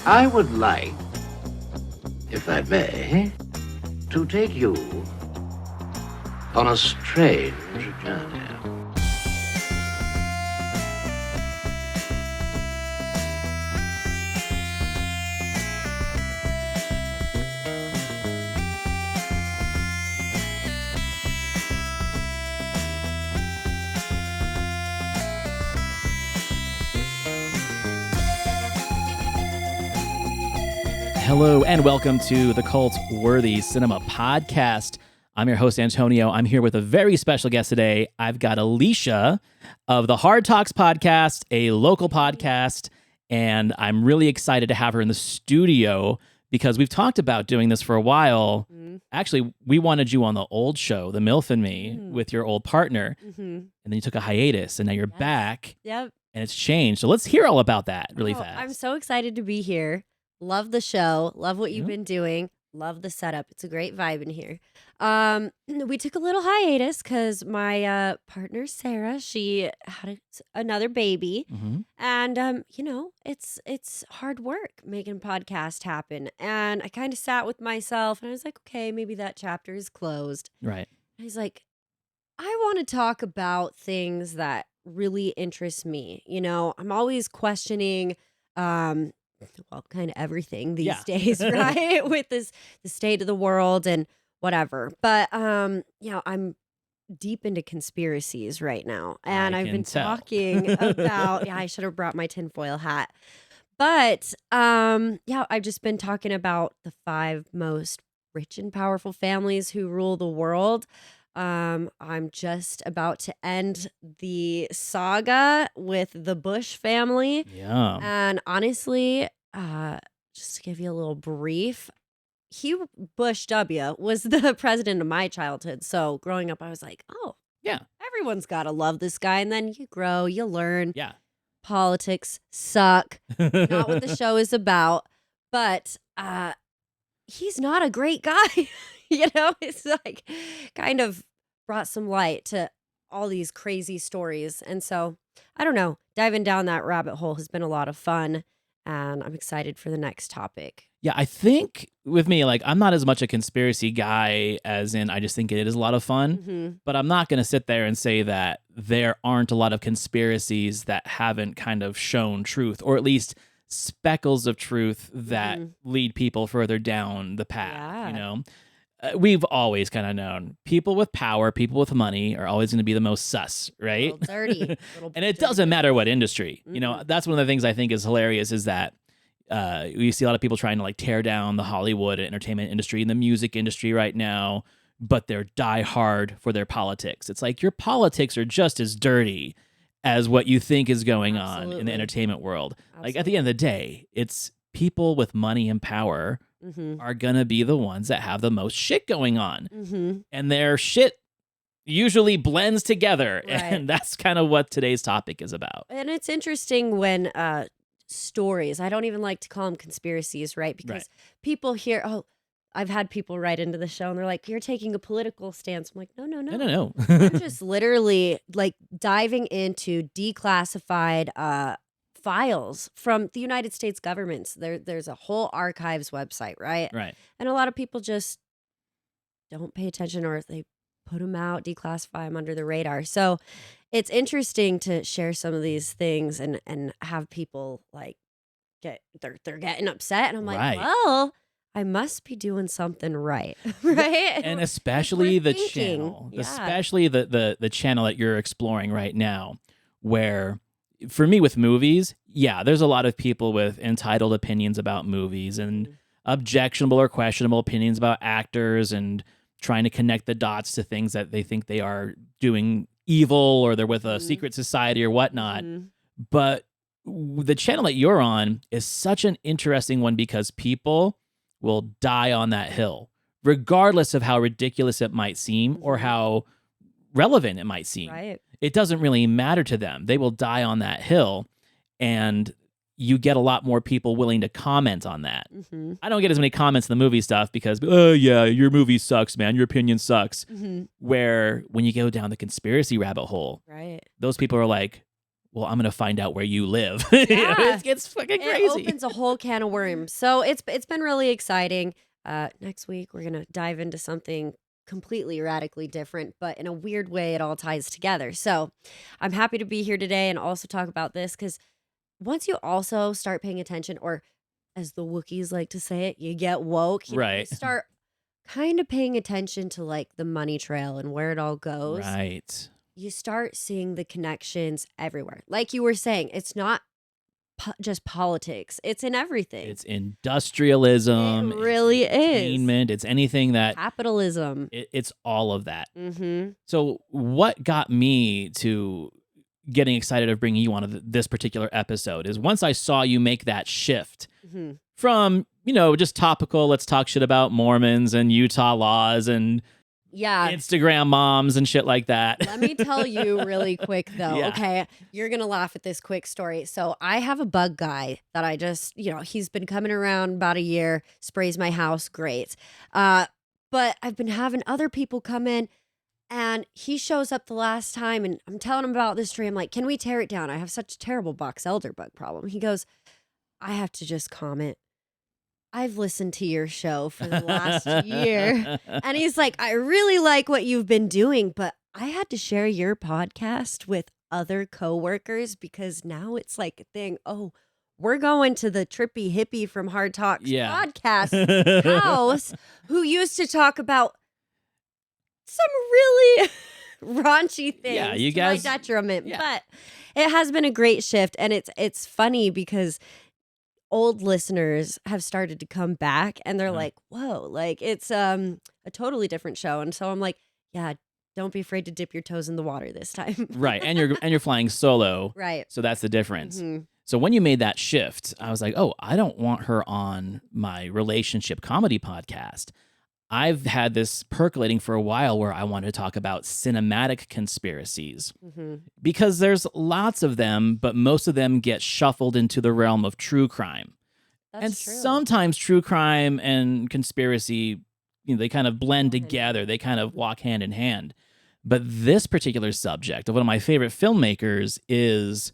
I would like, if I may, to take you on a strange journey. Hello and welcome to the Cultworthy Cinema Podcast. I'm your host, Antonio. I'm here with a very special guest today. I've got Alicia of the Hard Talks Podcast, a local podcast, and I'm really excited to have her in the studio because we've talked about doing this for a while. Actually, we wanted you on the old show, The MILF and Me, with your old partner, and then you took a hiatus, and now you're back, Yep. and it's changed. So let's hear all about that really fast. I'm so excited to be here. Love the show. Love what you've been doing. Love the setup. It's a great vibe in here. We took a little hiatus because my partner, Sarah, she had another baby. And, it's hard work making a podcast happen. And I kind of sat with myself and I was like, okay, maybe that chapter is closed. Right. I was like, I want to talk about things that really interest me. You know, I'm always questioning, kind of everything these days, right? With the state of the world and whatever. But, I'm deep into conspiracies right now. And I've been talking about, I should have brought my tinfoil hat. But, I've just been talking about the 5 most rich and powerful families who rule the world. I'm just about to end the saga with the Bush family. Yeah. And honestly, just to give you a little brief, Bush W was the president of my childhood. So growing up, I was like, oh, Yeah. everyone's got to love this guy. And then you grow, you learn. Yeah. Politics suck. Not what the show is about. But he's not a great guy. It's like kind of brought some light to all these crazy stories. And so, I don't know, diving down that rabbit hole has been a lot of fun. And I'm excited for the next topic. Yeah, I think with me, like, I'm not as much a conspiracy guy as in I just think it is a lot of fun. But I'm not going to sit there and say that there aren't a lot of conspiracies that haven't kind of shown truth, or at least speckles of truth that lead people further down the path, We've always kind of known people with power, people with money are always going to be the most sus, right? A little dirty. And it doesn't matter what industry. That's one of the things I think is hilarious is that we see a lot of people trying to like tear down the Hollywood entertainment industry and the music industry right now, but they're die hard for their politics. It's like your politics are just as dirty as what you think is going on in the entertainment world. Like at the end of the day, it's people with money and power are going to be the ones that have the most shit going on. And their shit usually blends together. Right. And that's kind of what today's topic is about. And it's interesting when stories, I don't even like to call them conspiracies, right? Because people hear, I've had people write into the show and they're like, you're taking a political stance. I'm like, no. I'm just literally like diving into declassified files from the United States governments. There's a whole archives website, right? Right. And a lot of people just don't pay attention, or they put them out, declassify them under the radar. So it's interesting to share some of these things and have people like they're getting upset. And I'm like, well, I must be doing something right. Right. And especially the thinking. channel, especially the channel that you're exploring right now, where for me with movies, there's a lot of people with entitled opinions about movies and objectionable or questionable opinions about actors and trying to connect the dots to things that they think they are doing evil or they're with a secret society or whatnot. But the channel that you're on is such an interesting one because people will die on that hill, regardless of how ridiculous it might seem or how relevant it might seem. Right. It doesn't really matter to them. They will die on that hill, and you get a lot more people willing to comment on that. I don't get as many comments in the movie stuff because, your movie sucks, man. Your opinion sucks. Where when you go down the conspiracy rabbit hole, right, those people are like, well, I'm going to find out where you live. You know, Yeah. it's fucking It crazy. opens a whole can of worms. So it's been really exciting. Next week we're gonna dive into something completely radically different, but in a weird way it all ties together. So I'm happy to be here today and also talk about this because once you also start paying attention, or as the Wookiees like to say it, you get woke. You Right. start kind of paying attention to like the money trail and where it all goes. Right. You start seeing the connections everywhere. Like you were saying, it's not just politics. It's in everything. It's industrialism. It really it's is. entertainment. It's anything that Capitalism. it's all of that. Mm-hmm. So what got me to getting excited of bringing you on this particular episode is once I saw you make that shift Mm-hmm. from, just topical, let's talk shit about Mormons and Utah laws and Yeah. Instagram moms and shit like that. Let me tell you really quick, though. Yeah. Okay. You're going to laugh at this quick story. So I have a bug guy that I just, he's been coming around about a year, sprays my house. Great. But I've been having other people come in and he shows up the last time and I'm telling him about this tree. I'm like, can we tear it down? I have such a terrible box elder bug problem. He goes, I have to just comment. I've listened to your show for the last year. And he's like, I really like what you've been doing, but I had to share your podcast with other coworkers because now it's like a thing. Oh, we're going to the trippy hippie from Hard Talks podcast house who used to talk about some really raunchy things Yeah, you to guys- my detriment. yeah. But it has been a great shift. And it's funny because old listeners have started to come back and they're like, whoa, like it's a totally different show. And so I'm like, yeah, don't be afraid to dip your toes in the water this time. Right. And you're flying solo. Right. So that's the difference. Mhm. So when you made that shift, I was like, oh, I don't want her on my relationship comedy podcast. I've had this percolating for a while where I want to talk about cinematic conspiracies Mhm. because there's lots of them, but most of them get shuffled into the realm of true crime. That's And true. sometimes true crime and conspiracy, they kind of blend Go hand in together. They kind of walk hand in hand. But this particular subject of one of my favorite filmmakers is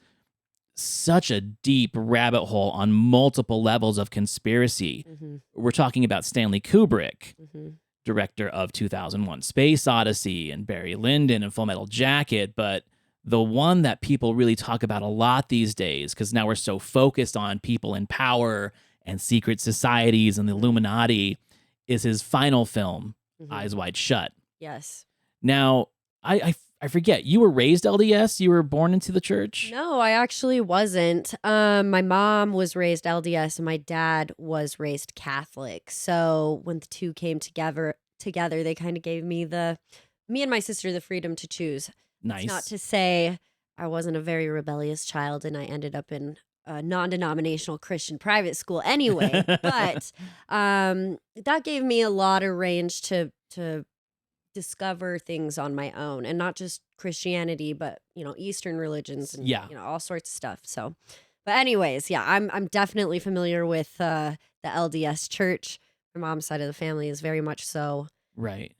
such a deep rabbit hole on multiple levels of conspiracy. Mhm. We're talking about Stanley Kubrick, Mhm. director of 2001 Space Odyssey and Barry Lyndon and Full Metal Jacket, but the one that people really talk about a lot these days, because now we're so focused on people in power and secret societies and the Illuminati, is his final film, Mhm. Eyes Wide Shut. Yes. Now, I forget, you were raised LDS? You were born into the church? No, I actually wasn't. My mom was raised LDS and my dad was raised Catholic. So when the two came together, they kind of gave me and my sister the freedom to choose. Nice. It's not to say I wasn't a very rebellious child and I ended up in a non-denominational Christian private school anyway. But that gave me a lot of range to discover things on my own, and not just Christianity, but Eastern religions and all sorts of stuff. So, but anyways, yeah, I'm definitely familiar with the LDS church. My mom's side of the family is very much so Right.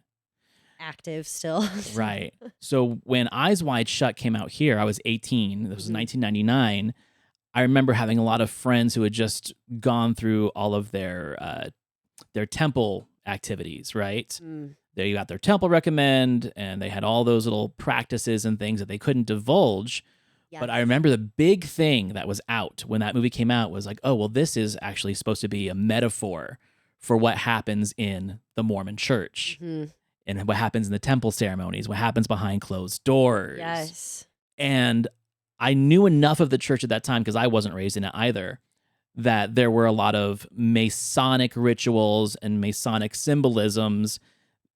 active still. Right. So when Eyes Wide Shut came out here, I was 18. This was 1999. I remember having a lot of friends who had just gone through all of their temple activities, right? Mm. They got their temple recommend, and they had all those little practices and things that they couldn't divulge. But I Yes. remember the big thing that was out when that movie came out was like, oh, well, this is actually supposed to be a metaphor for what happens in the Mormon church Mhm. and what happens in the temple ceremonies, what happens behind closed doors. Yes. And I knew enough of the church at that time, because I wasn't raised in it either, that there were a lot of Masonic rituals and Masonic symbolisms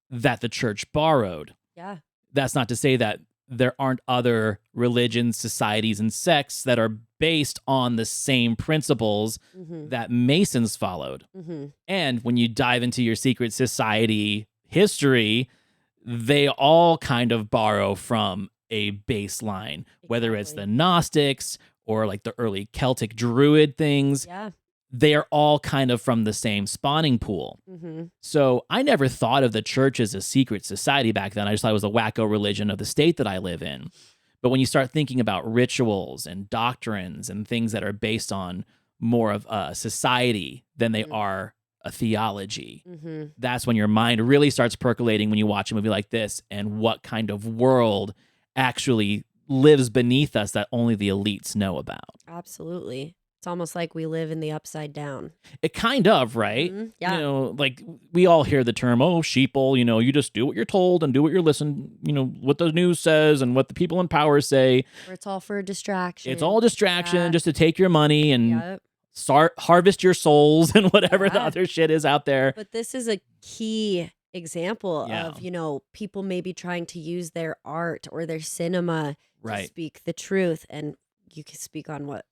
that the church borrowed. Yeah. That's not to say that there aren't other religions, societies, and sects that are based on the same principles Mhm. that Masons followed. Mhm. And when you dive into your secret society history, they all kind of borrow from a baseline, whether it's the Exactly. Gnostics or like the early Celtic Druid things. Yeah. They are all kind of from the same spawning pool. Mhm. So I never thought of the church as a secret society back then. I just thought it was a wacko religion of the state that I live in. But when you start thinking about rituals and doctrines and things that are based on more of a society than they are a theology, that's when your mind really starts percolating when you watch a movie like this, and what kind of world actually lives beneath us that only the elites know about. Absolutely. It's almost like we live in the upside down. It kind of, right? Yeah. You know, like we all hear the term, oh, sheeple, you know, you just do what you're told and do what you're listened, you know, what the news says and what the people in power say. Or it's all for a distraction. It's all distraction just to take your money and Yep. start harvest your souls and whatever the other shit is out there. But this is a key example Yeah. of, you know, people maybe trying to use their art or their cinema to Right. speak the truth. And you can speak on what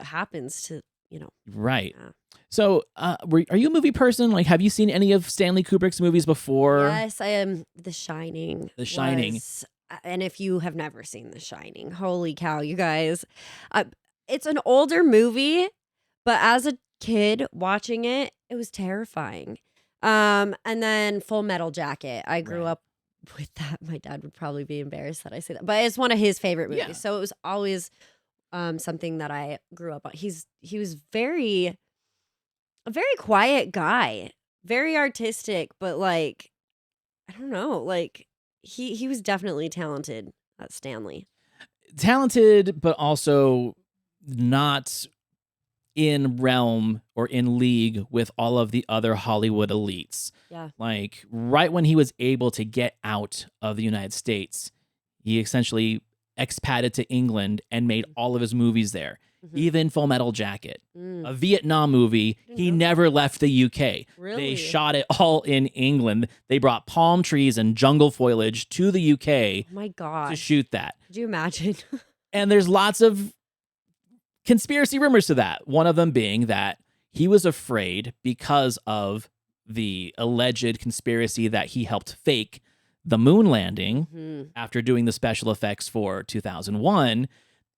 happens to, you know. Right. Yeah. So, are you a movie person? Like, have you seen any of Stanley Kubrick's movies before? Yes, I am. The Shining. The Shining. And if you have never seen The Shining, holy cow, you guys. It's an older movie, but as a kid watching it, it was terrifying. And then Full Metal Jacket. I grew up with that. My dad would probably be embarrassed that I say that, but it's one of his favorite movies. Yeah. So it was always something that I grew up on. He was a very quiet guy, very artistic, but like, I don't know, like he was definitely talented at Stanley. Talented, but also not in realm or in league with all of the other Hollywood elites. Yeah. Like right when he was able to get out of the United States, he essentially expated to England and made all of his movies there. Even Full Metal Jacket, a Vietnam movie, he never left the UK. Really? They shot it all in England. They brought palm trees and jungle foliage to the UK Oh my God. to shoot that. Could you imagine? And there's lots of conspiracy rumors to that. One of them being that he was afraid because of the alleged conspiracy that he helped fake the moon landing after doing the special effects for 2001.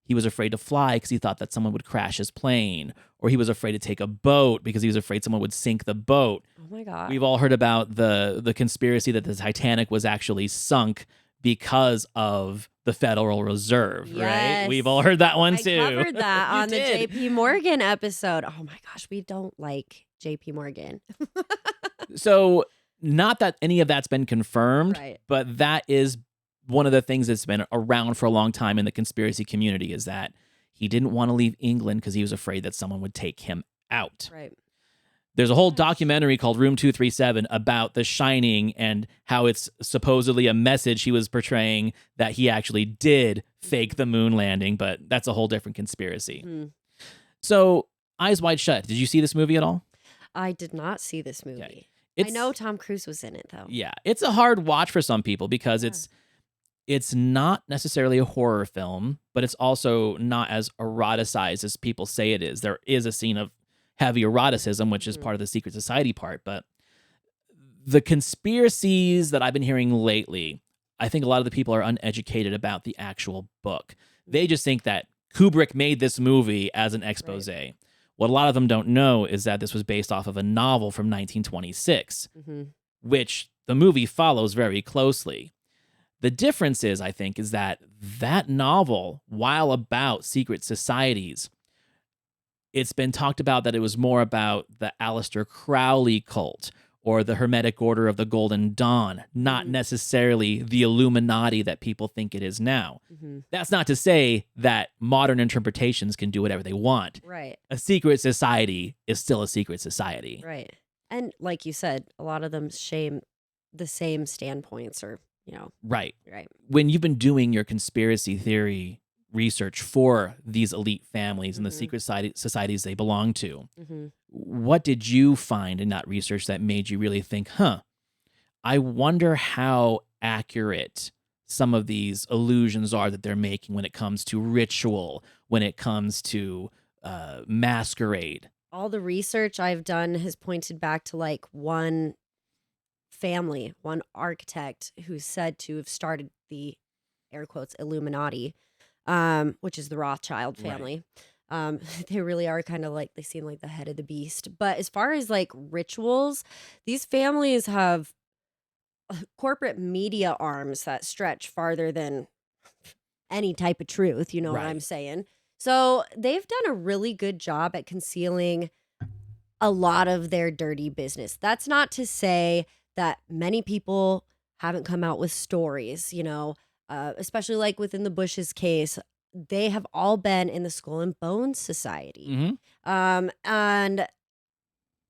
He was afraid to fly because he thought that someone would crash his plane, or he was afraid to take a boat because he was afraid someone would sink the boat. Oh my God. We've all heard about the conspiracy that the Titanic was actually sunk because of the Federal Reserve, right? Yes. We've all heard that one too. I covered that You on the did. JP Morgan episode. Oh my gosh, we don't like JP Morgan. So, not that any of that's been confirmed, Right. but that is one of the things that's been around for a long time in the conspiracy community, is that he didn't want to leave England because he was afraid that someone would take him out. Right. There's a whole documentary called Room 237 about The Shining and how it's supposedly a message he was portraying that he actually did fake the moon landing, but that's a whole different conspiracy. So, Eyes Wide Shut, did you see this movie at all? I did not see this movie. Okay. I know Tom Cruise was in it though. Yeah, it's a hard watch for some people because it's not necessarily a horror film, but it's also not as eroticized as people say it is. There is a scene of heavy eroticism, which is part of the secret society part, but the conspiracies that I've been hearing lately, I think a lot of the people are uneducated about the actual book. They just think that Kubrick made this movie as an expose. Right. What a lot of them don't know is that this was based off of a novel from 1926, which the movie follows very closely. The difference is, I think, is that that novel, while about secret societies, it's been talked about that it was more about the Aleister Crowley cult or the Hermetic Order of the Golden Dawn, not necessarily the Illuminati that people think it is now. That's not to say that modern interpretations can do whatever they want. Right. A secret society is still a secret society. Right. And like you said, a lot of them shame the same standpoints or, you know. Right. Right. When you've been doing your conspiracy theory research for these elite families and the secret societies they belong to, what did you find in that research that made you really think, I wonder how accurate some of these illusions are that they're making when it comes to ritual, when it comes to masquerade? All the research I've done has pointed back to like one family, one architect who's said to have started the air quotes Illuminati, which is the Rothschild family. They really are kind of like, they seem like the head of the beast. But as far as like rituals, these families have corporate media arms that stretch farther than any type of truth. You know what I'm saying? So they've done a really good job at concealing a lot of their dirty business. That's not to say that many people haven't come out with stories, especially like within the Bush's case. They have all been in the Skull and Bones Society. And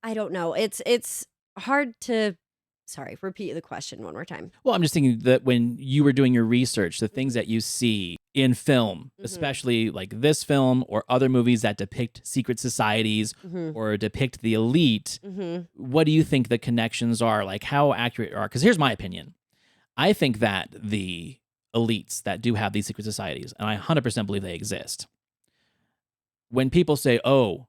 I don't know. It's hard to. Sorry, repeat the question one more time. Well, I'm just thinking that when you were doing your research, the things that you see in film, especially like this film or other movies that depict secret societies or depict the elite, what do you think the connections are? Like, how accurate are? Because here's my opinion. I think that the elites that do have these secret societies, and I 100% believe they exist, when people say, oh,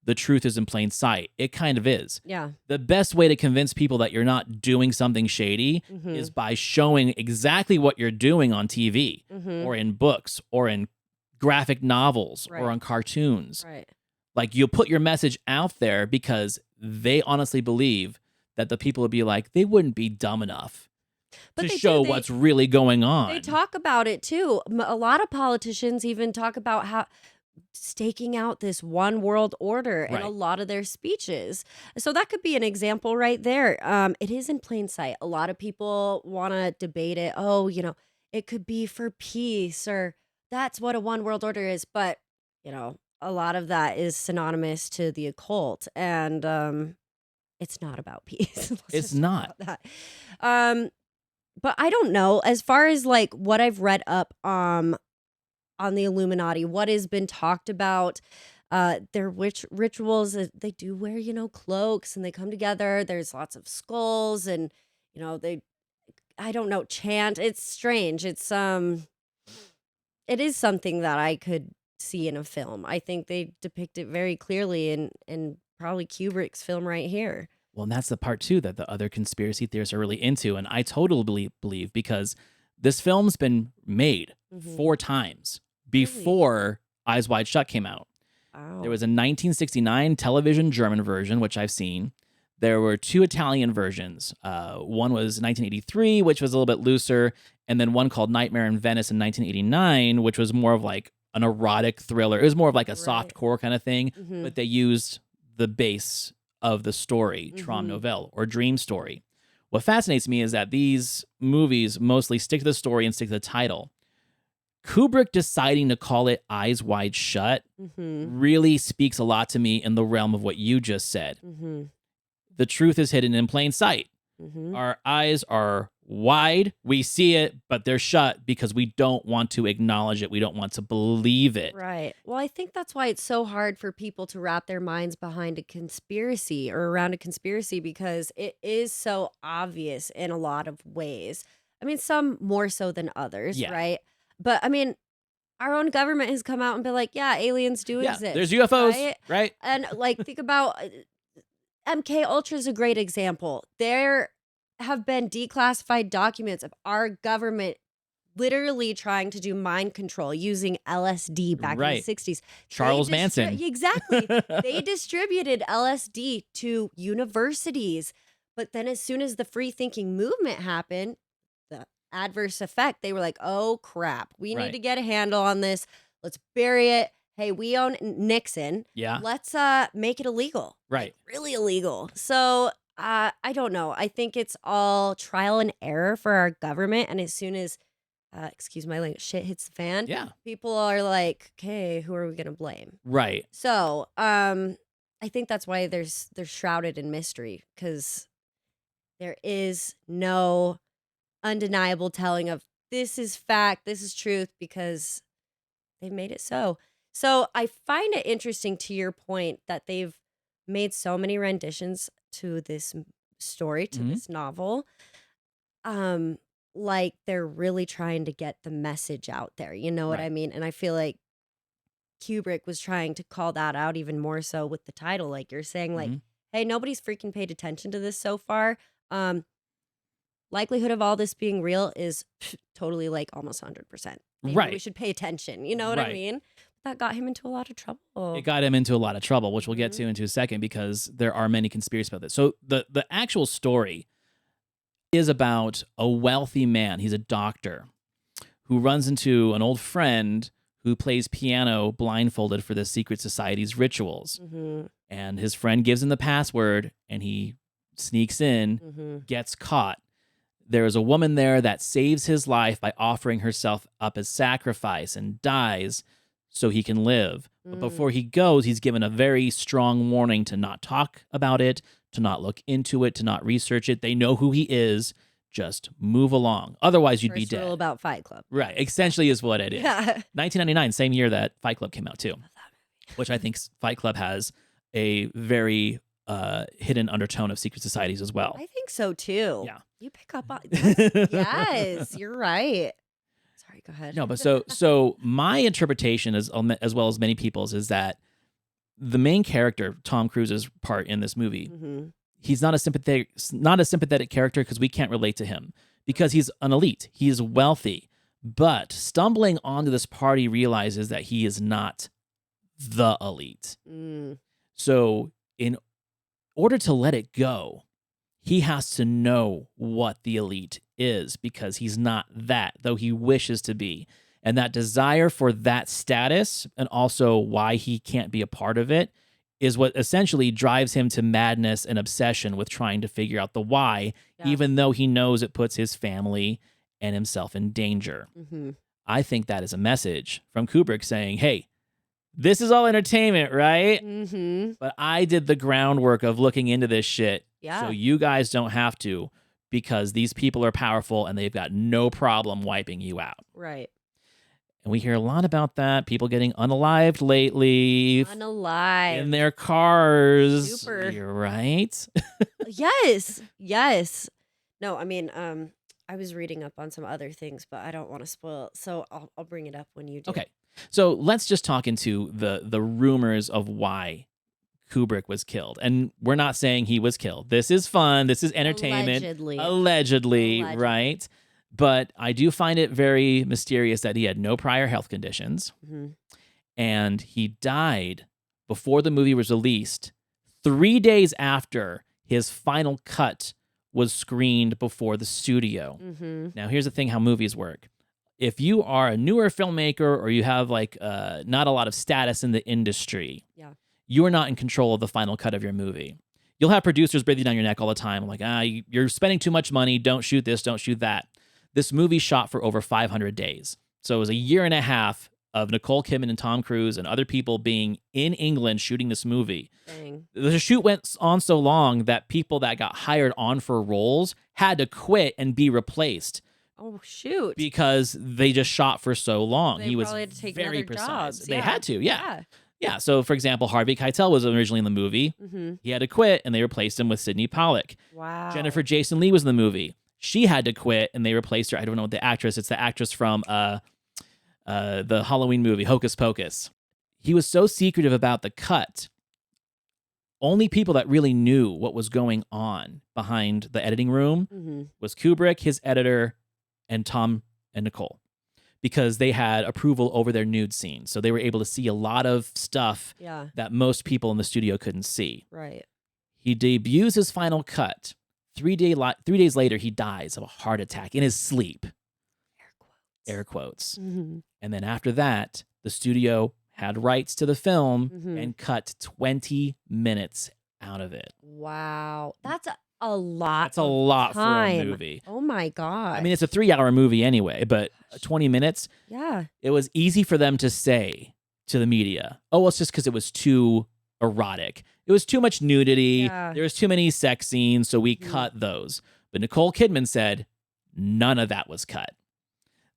the truth is in plain sight, it kind of is. Yeah. The best way to convince people that you're not doing something shady is by showing exactly what you're doing on TV or in books or in graphic novels or on cartoons. Right. Like, you'll put your message out there because they honestly believe that the people would be like, they wouldn't be dumb enough to show what's really going on. They talk about it too. A lot of politicians even talk about how staking out this one world order in a lot of their speeches. So that could be an example right there. It is in plain sight. A lot of people want to debate it. Oh, it could be for peace, or that's what a one world order is. But, a lot of that is synonymous to the occult, and it's not about peace. It's not. That. But I don't know. As far as like what I've read up on the Illuminati, what has been talked about, their rituals, they do wear, cloaks, and they come together. There's lots of skulls, and, I don't know, chant. It's strange. It is something that I could see in a film. I think they depict it very clearly in probably Kubrick's film right here. Well, and that's the part too that the other conspiracy theorists are really into. And I totally believe, because this film's been made 4 times before Eyes Wide Shut came out. Wow. There was a 1969 television German version, which I've seen. There were 2 Italian versions. One was 1983, which was a little bit looser, and then one called Nightmare in Venice in 1989, which was more of like an erotic thriller. It was more of like a soft core kind of thing, but they used the base of the story, Traum Novelle, or Dream Story. What fascinates me is that these movies mostly stick to the story and stick to the title. Kubrick deciding to call it Eyes Wide Shut really speaks a lot to me in the realm of what you just said. The truth is hidden in plain sight. Our eyes are wide. We see it, but they're shut because we don't want to acknowledge it. We don't want to believe it. Right. Well, I think that's why it's so hard for people to wrap their minds behind a conspiracy or around a conspiracy, because it is so obvious in a lot of ways. I mean, some more so than others, right? But I mean, our own government has come out and been like, yeah, aliens do exist. There's UFOs, right? And like, think about MK Ultra is a great example. There have been declassified documents of our government literally trying to do mind control using LSD back in the 60s. Charles Manson. Exactly. They distributed LSD to universities. But then as soon as the free thinking movement happened, the adverse effect, they were like, oh, crap. We need to get a handle on this. Let's bury it. Hey, we own Nixon. Yeah. Let's make it illegal. Right. Like, really illegal. So I don't know. I think it's all trial and error for our government. And as soon as, excuse my language, shit hits the fan, people are like, okay, who are we going to blame? Right. So I think that's why they're shrouded in mystery, because there is no undeniable telling of this is fact, this is truth, because they've made it so. So I find it interesting, to your point, that they've made so many renditions to this story, to this novel. Like they're really trying to get the message out there. You know what I mean? And I feel like Kubrick was trying to call that out even more so with the title. Like you're saying, like, hey, nobody's freaking paid attention to this so far. Likelihood of all this being real is totally like almost 100%. Maybe we should pay attention. You know what I mean? That got him into a lot of trouble. It got him into a lot of trouble, which we'll get to in a second, because there are many conspiracies about this. So the actual story is about a wealthy man. He's a doctor who runs into an old friend who plays piano blindfolded for the secret society's rituals. Mm-hmm. And his friend gives him the password, and he sneaks in, Mm-hmm. gets caught. There is a woman there that saves his life by offering herself up as sacrifice and dies so he can live. But before he goes, he's given a very strong warning to not talk about it, to not look into it, to not research it. They know who he is. Just move along. Otherwise, you'd be First dead. rule about Fight Club. Right. Essentially is what it is. Yeah. 1999, same year that Fight Club came out too, which I think Fight Club has a very hidden undertone of secret societies as well. I think so too. Yeah. You pick up on yes, you're right. Sorry, go ahead. No, but so my interpretation is, as well as many people's, is that the main character, Tom Cruise's part in this movie, Mm-hmm. he's not a sympathetic character because we can't relate to him because he's an elite. He's wealthy, but stumbling onto this party realizes that he is not the elite. Mm. So in order to let it go, he has to know what the elite is because he's not that, though he wishes to be. And that desire for that status, and also why he can't be a part of it, is what essentially drives him to madness and obsession with trying to figure out the why, Yeah. even though he knows it puts his family and himself in danger. Mm-hmm. I think that is a message from Kubrick saying, hey, this is all entertainment, right? Mm-hmm. But I did the groundwork of looking into this shit. Yeah. So you guys don't have to, because these people are powerful and they've got no problem wiping you out. Right. And we hear a lot about that. People getting unalived lately Unalive. in their cars. Super. You're right. Yes. Yes. No, I mean, I was reading up on some other things, but I don't want to spoil it, so I'll bring it up when you do. Okay. So let's just talk into the rumors of why Kubrick was killed. And we're not saying he was killed. This is fun. This is entertainment. Allegedly, right? But I do find it very mysterious that he had no prior health conditions. Mm-hmm. And he died before the movie was released, 3 days after his final cut was screened before the studio. Mm-hmm. Now, here's the thing how movies work. If you are a newer filmmaker or you have like not a lot of status in the industry, Yeah. you are not in control of the final cut of your movie. You'll have producers breathing down your neck all the time, like, you're spending too much money, don't shoot this, don't shoot that. This movie shot for over 500 days. So it was a year and a half of Nicole Kidman and Tom Cruise and other people being in England shooting this movie. Dang. The shoot went on so long that people that got hired on for roles had to quit and be replaced. Oh, shoot. Because they just shot for so long. They He was probably had to take very other precise. jobs. They Yeah. had to, yeah. Yeah, so for example, Harvey Keitel was originally in the movie. Mm-hmm. He had to quit, and they replaced him with Sidney Pollack. Wow. Jennifer Jason Leigh was in the movie. She had to quit, and they replaced her. I don't know the actress. It's the actress from the Halloween movie, Hocus Pocus. He was so secretive about the cut. Only people that really knew what was going on behind the editing room Mm-hmm. was Kubrick, his editor, and Tom and Nicole, because they had approval over their nude scenes. So they were able to see a lot of stuff Yeah. that most people in the studio couldn't see. Right. He debuts his final cut. 3 days later, he dies of a heart attack in his sleep. Air quotes. Air quotes. Mm-hmm. And then after that, the studio had rights to the film Mhm. and cut 20 minutes out of it. Wow. That's a lot. That's a of lot for a time. movie. Oh my God. I mean, it's a 3-hour movie anyway, but 20 minutes, yeah. it was easy for them to say to the media, oh, well, it's just because it was too erotic. It was too much nudity. Yeah. There was too many sex scenes, so we cut those. But Nicole Kidman said none of that was cut.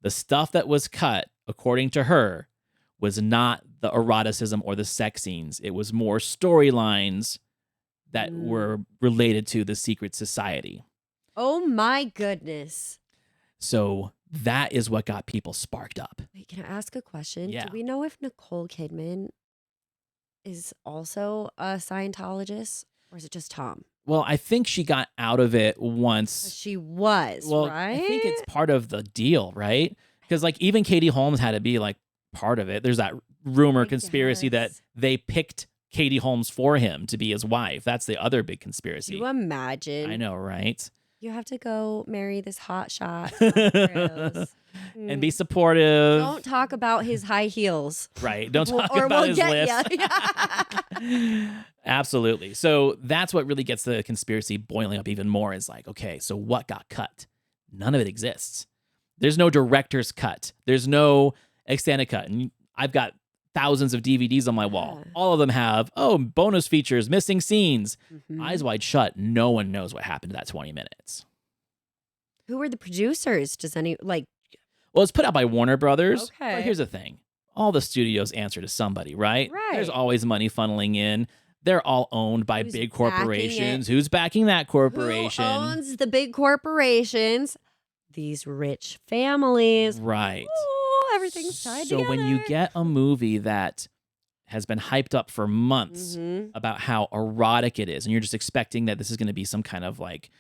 The stuff that was cut, according to her, was not the eroticism or the sex scenes. It was more storylines that were related to the secret society. Oh my goodness. So that is what got people sparked up. Wait, can I ask a question? Yeah. Do we know if Nicole Kidman is also a Scientologist, or is it just Tom? Well, I think she got out of it once. She was, Well, right? I think it's part of the deal, right? Because like even Katie Holmes had to be like part of it. There's that rumor I conspiracy that guess. they picked Katie Holmes for him to be his wife. That's the other big Do conspiracy. you imagine? I know, right? You have to go marry this hot shot. Gross. And be supportive. Don't talk about his high heels. Right. Don't talk or about we'll his get lips. ya. Absolutely. So that's what really gets the conspiracy boiling up even more is like, okay, so what got cut? None of it exists. There's no director's cut. There's no extended cut. And I've got thousands of DVDs on my wall. Yeah. All of them have, bonus features, missing scenes. Mhm. Eyes wide shut. No one knows what happened to that 20 minutes. Who were the producers? Does any Well, it's put out by Warner Brothers. Okay. But here's the thing. All the studios answer to somebody, right? Right. There's always money funneling in. They're all owned by Who's big backing corporations. it? Who's backing that corporation? Who owns the big corporations? These rich families. Right. Oh, everything's tied So together. when you get a movie that has been hyped up for months Mhm. about how erotic it is, and you're just expecting that this is going to be some kind of like,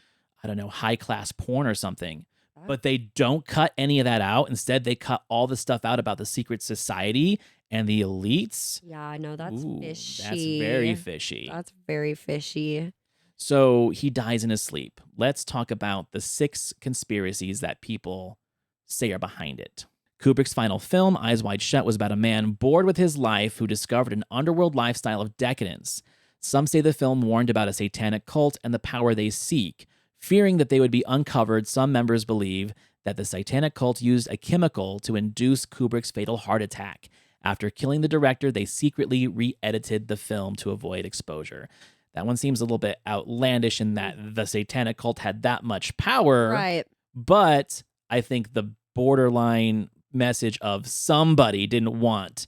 I don't know, high class porn or something, but they don't cut any of that out. Instead, they cut all the stuff out about the secret society and the elites. Yeah, I know that's Ooh, fishy. That's very fishy. That's very fishy. So he dies in his sleep. Let's talk about the 6 conspiracies that people say are behind it. Kubrick's final film, Eyes Wide Shut, was about a man bored with his life who discovered an underworld lifestyle of decadence. Some say the film warned about a satanic cult and the power they seek. Fearing that they would be uncovered, some members believe that the satanic cult used a chemical to induce Kubrick's fatal heart attack. After killing the director, they secretly re-edited the film to avoid exposure. That one seems a little bit outlandish in that the satanic cult had that much power. Right. But I think the borderline message of somebody didn't want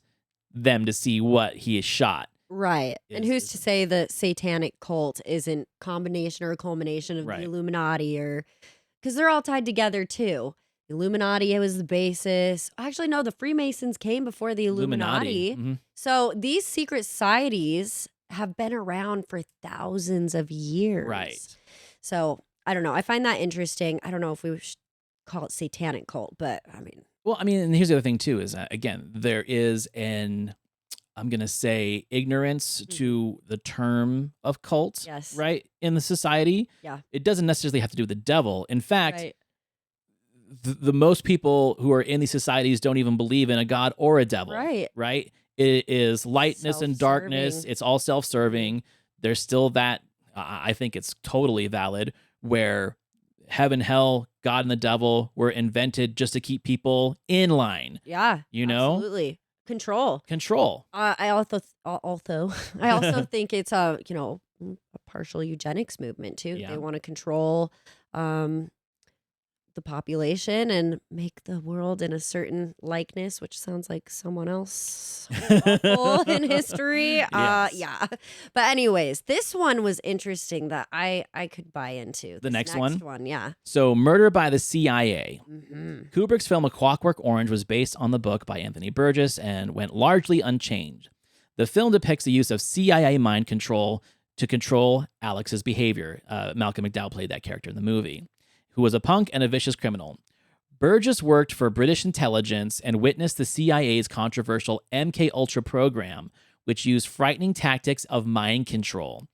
them to see what he has shot. Right. And Is- who's to say the satanic cult isn't combination or a culmination of Right. the Illuminati or because they're all tied together too. The Illuminati was the basis. Actually, no, the Freemasons came before the Illuminati. Mhm. So these secret societies have been around for thousands of years. Right. So I don't know. I find that interesting. I don't know if we should call it satanic cult, but I mean, Well, I mean, and here's the other thing too, is that again, there is I'm going to say ignorance to the term of cult, Yes. right? In the society. Yeah. It doesn't necessarily have to do with the devil. In fact, right. the most people who are in these societies don't even believe in a god or a devil. Right. Right? It is lightness and darkness. Self-serving. It's all self-serving. There's still that, I think it's totally valid, where heaven, hell, God, and the devil were invented just to keep people in line. Yeah. You know? Absolutely. Control. Control. I also I also think it's a partial eugenics movement too. Yeah. They want to control the population and make the world in a certain likeness, which sounds like someone else awful in history. Yes. Yeah. But anyways, this one was interesting that I could buy into. The This next one? yeah. So, Murder by the CIA. hmm Kubrick's film A Clockwork Orange was based on the book by Anthony Burgess and went largely unchanged. The film depicts the use of CIA mind control to control Alex's behavior. Malcolm McDowell played that character in the movie, who was a punk and a vicious criminal. Burgess worked for British intelligence and witnessed the CIA's controversial MK-Ultra program, which used frightening tactics of mind control.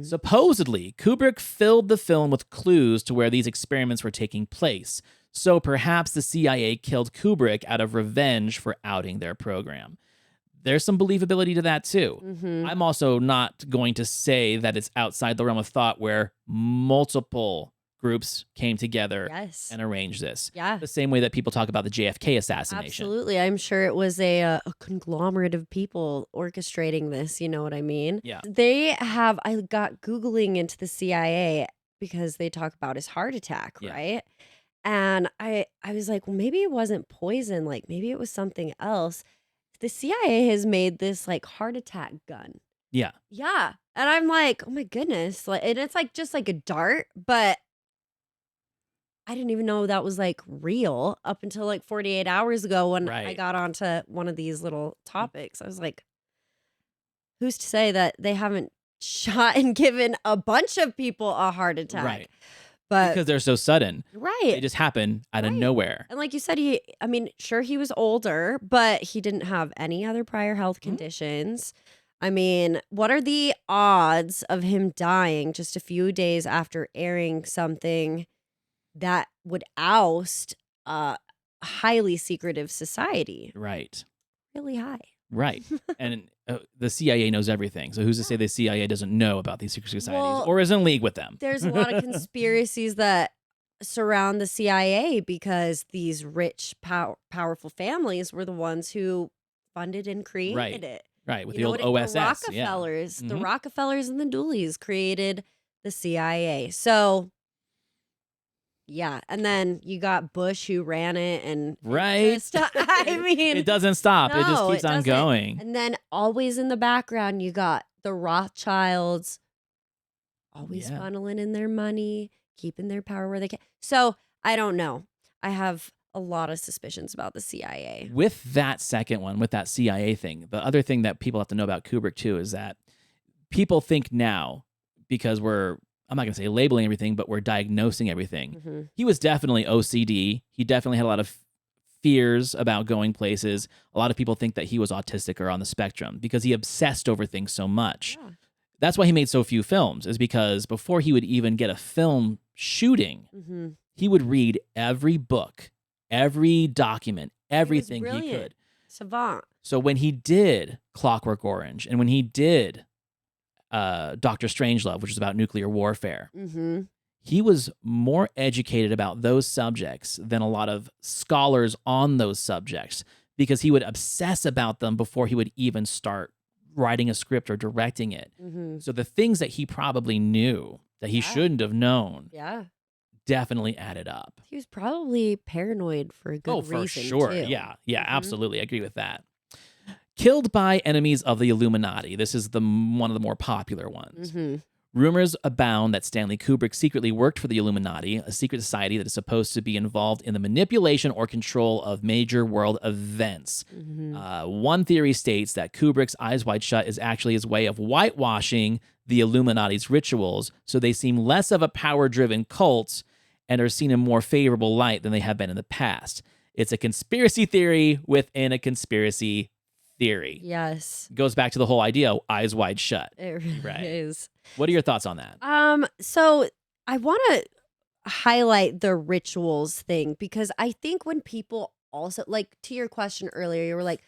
Supposedly, Kubrick filled the film with clues to where these experiments were taking place, so perhaps the CIA killed Kubrick out of revenge for outing their program. There's some believability to that too. I'm also not going to say that it's outside the realm of thought where multiple groups came together Yes. and arranged this. Yeah. The same way that people talk about the JFK assassination. Absolutely. I'm sure it was a conglomerate of people orchestrating this. You know what I mean? Yeah. I got Googling into the CIA because they talk about his heart attack, Yeah. right? And I was like, well, maybe it wasn't poison. Like maybe it was something else. The CIA has made this like heart attack gun. Yeah. Yeah. And I'm like, oh my goodness. Like, and it's like just like a dart, but I didn't even know that was like real up until like 48 hours ago when I Right. got onto one of these little topics. I was like, who's to say that they haven't shot and given a bunch of people a heart attack? Right. But Because they're so sudden. They right. just happen out of Right. nowhere. And like you said, sure, he was older, but he didn't have any other prior health conditions. I mean, what are the odds of him dying just a few days after airing something that would oust a highly secretive society. Right. Really high. Right. And the CIA knows everything. So who's to say the CIA doesn't know about these secret societies Well, or is in league with them? There's a lot of conspiracies that surround the CIA because these rich, powerful families were the ones who funded and created it. Right, with You the know old what? OSS. The Rockefellers, Yeah. the Rockefellers and the Dooleys created the CIA. So, yeah. And then you got Bush who ran it, and Right. I mean, it doesn't stop. It just no, keeps it on doesn't. going. And then always in the background, you got the Rothschilds always Yeah. funneling in their money, keeping their power where they can. So I don't know. I have a lot of suspicions about the CIA. With that second one, with that CIA thing, the other thing that people have to know about Kubrick too is that people think now, because I'm not going to say labeling everything, but we're diagnosing everything. Hmm. He was definitely OCD. He definitely had a lot of fears about going places. A lot of people think that he was autistic or on the spectrum because he obsessed over things so much. Yeah. That's why he made so few films, is because before he would even get a film shooting, Hmm. he would read every book, every document, everything he brilliant. could. Savant. So when he did Clockwork Orange and when he did Dr. Strangelove, which is about nuclear warfare, Hmm. he was more educated about those subjects than a lot of scholars on those subjects because he would obsess about them before he would even start writing a script or directing it. Hmm. So the things that he probably knew that he Yeah. shouldn't have known Yeah. definitely added up. He was probably paranoid for a good reason. For sure. Too. Yeah, Mhm. absolutely. I agree with that. Killed by enemies of the Illuminati. This is one of the more popular ones. Mhm. Rumors abound that Stanley Kubrick secretly worked for the Illuminati, a secret society that is supposed to be involved in the manipulation or control of major world events. Mhm. One theory states that Kubrick's Eyes Wide Shut is actually his way of whitewashing the Illuminati's rituals so they seem less of a power-driven cult and are seen in more favorable light than they have been in the past. It's a conspiracy theory within a conspiracy theory. Yes. Goes back to the whole idea, eyes wide shut. It really Right. is. What are your thoughts on that? So I want to highlight the rituals thing because I think when people also, like, to your question earlier, you were like,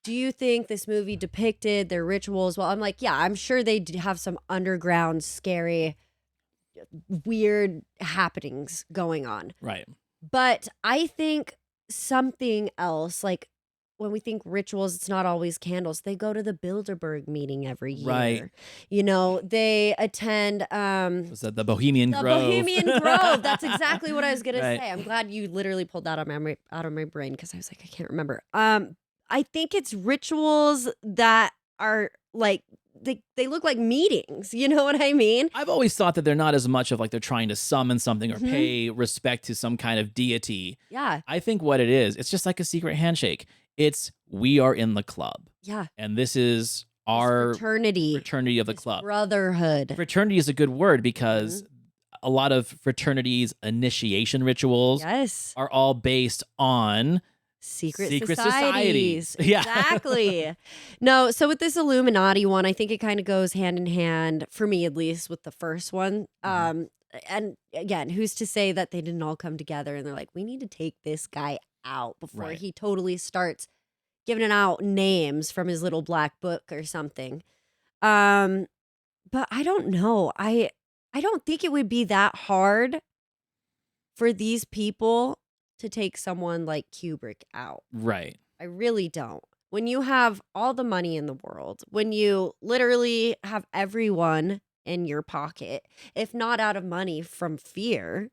do you think this movie depicted their rituals? Well, I'm like, yeah, I'm sure they did have some underground, scary, weird happenings going on. Right. But I think something else, like when we think rituals, it's not always candles. They go to the Bilderberg meeting every year. Right. You know, they attend Was that the Bohemian the Grove? Bohemian Grove. That's exactly what I was gonna Right. say. I'm glad you literally pulled that out of my brain because I was like, I can't remember. I think it's rituals that are like they look like meetings. You know what I mean? I've always thought that they're not as much of like they're trying to summon something or Mhm. pay respect to some kind of deity. Yeah. I think what it is, it's just like a secret handshake. It's we are in the club. Yeah. And this is This our fraternity fraternity of the this club. brotherhood. Fraternity is a good word because a lot of fraternities' initiation rituals Yes. are all based on Secret societies. Yeah. Exactly. No, so with this Illuminati one, I think it kind of goes hand in hand, for me at least, with the first one. And again, who's to say that they didn't all come together and they're like, we need to take this guy out before Right. he totally starts giving out names from his little black book or something. But I don't know. I don't think it would be that hard for these people to take someone like Kubrick out. Right. I really don't. When you have all the money in the world, when you literally have everyone in your pocket, if not out of money from fear,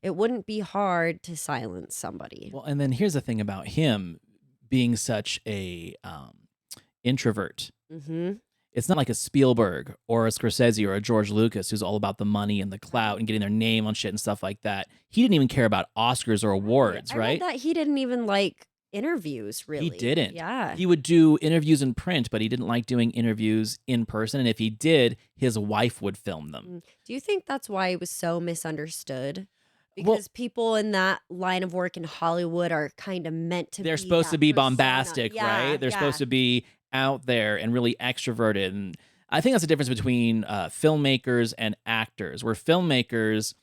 it wouldn't be hard to silence somebody. Well, and then here's the thing about him being such a introvert. Mm-hmm. It's not like a Spielberg or a Scorsese or a George Lucas who's all about the money and the clout and getting their name on shit and stuff like that. He didn't even care about Oscars or awards, I right? read that he didn't even like interviews, really. He didn't. Yeah. He would do interviews in print, but he didn't like doing interviews in person. And if he did, his wife would film them. Do you think that's why it was so misunderstood? Well- Because people in that line of work in Hollywood are kind of meant to They're be supposed to that be persona. bombastic, Yeah, right? They're yeah. supposed to be out there and really extroverted. And I think that's the difference between filmmakers and actors, where filmmakers,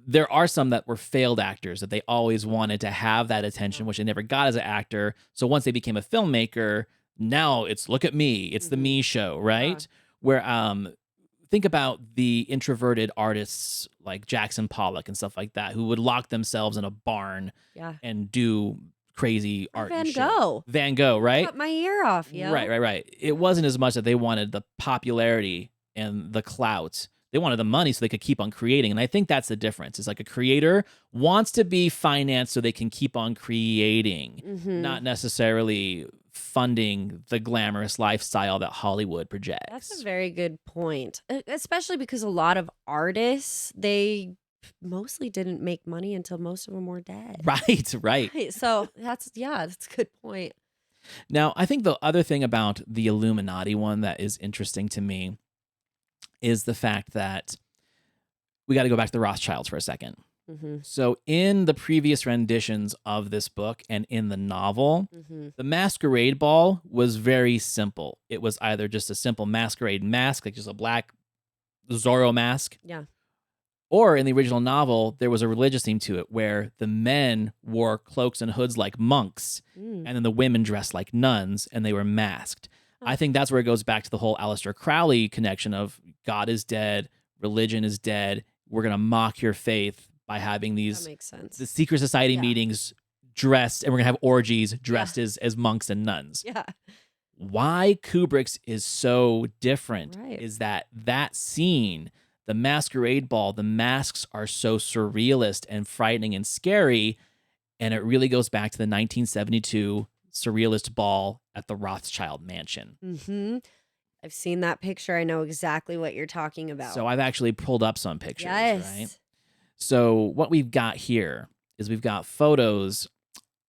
there are some that were failed actors that they always wanted to have that attention, which they never got as an actor. So once they became a filmmaker, now it's look at me. It's the me show, right? Where think about the introverted artists like Jackson Pollock and stuff like that who would lock themselves in a barn and do crazy art. Van and Gogh. Shit. Van Gogh, right? Cut my ear off, yo. Right. It wasn't as much that they wanted the popularity and the clout. They wanted the money so they could keep on creating. And I think that's the difference. It's like a creator wants to be financed so they can keep on creating, not necessarily funding the glamorous lifestyle that Hollywood projects. That's a very good point, especially because a lot of artists, they mostly didn't make money until most of them were dead. Right. So that's a good point. Now, I think the other thing about the Illuminati one that is interesting to me is the fact that we got to go back to the Rothschilds for a second. So in the previous renditions of this book and in the novel, the masquerade ball was very simple. It was either just a simple masquerade mask, like just a black Zorro mask. Yeah. Or in the original novel, there was a religious theme to it where the men wore cloaks and hoods like monks, and then the women dressed like nuns, and they were masked. I think that's where it goes back to the whole Aleister Crowley connection of God is dead, religion is dead, we're going to mock your faith by having these That makes sense. the secret society meetings dressed, and we're going to have orgies dressed as monks and nuns. Yeah. Why Kubrick's is so different Right. is that scene, the masquerade ball, the masks are so surrealist and frightening and scary, and it really goes back to the 1972 surrealist ball at the Rothschild mansion. I've seen that picture. I know exactly what you're talking about. So I've actually pulled up some pictures, yes. right? So what we've got here is we've got photos,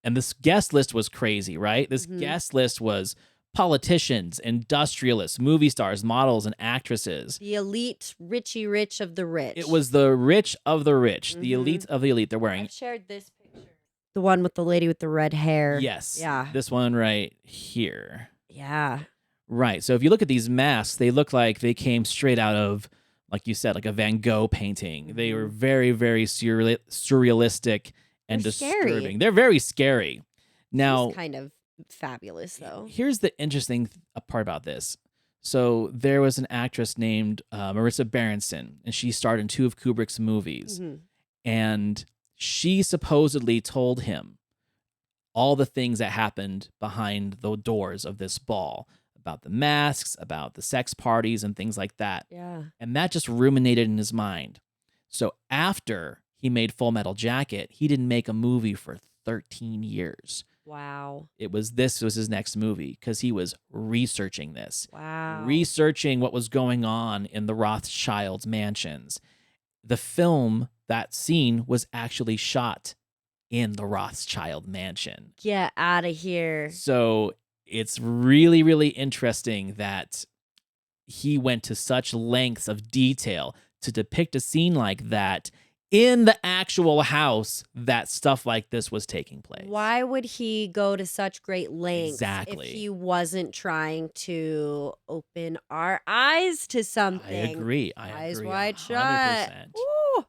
and this guest list was crazy, right? This guest list was politicians, industrialists, movie stars, models, and actresses. The elite Richie Rich of the rich. It was the rich of the rich, the elite of the elite. They're wearing... I've shared this picture. The one with the lady with the red hair. Yes. Yeah. This one right here. Yeah. Right. So if you look at these masks, they look like they came straight out of, like you said, like a Van Gogh painting. They were very, very surrealistic and disturbing. Scary. They're very scary. Now, It's kind of fabulous, though. here's the interesting part about this. So there was an actress named Marissa Berenson, and she starred in 2 of Kubrick's movies. And she supposedly told him all the things that happened behind the doors of this ball, about the masks, about the sex parties, and things like that. Yeah. And that just ruminated in his mind. So after he made Full Metal Jacket, he didn't make a movie for 13 years. Wow. This was his next movie because he was researching this. Wow. Researching what was going on in the Rothschilds' mansions. The film, that scene, was actually shot in the Rothschild mansion. Get out of here. So it's really, really interesting that he went to such lengths of detail to depict a scene like that in the actual house that stuff like this was taking place. Why would he go to such great lengths Exactly. if he wasn't trying to open our eyes to something? I agree. Eyes agree wide 100%. shut. Woo!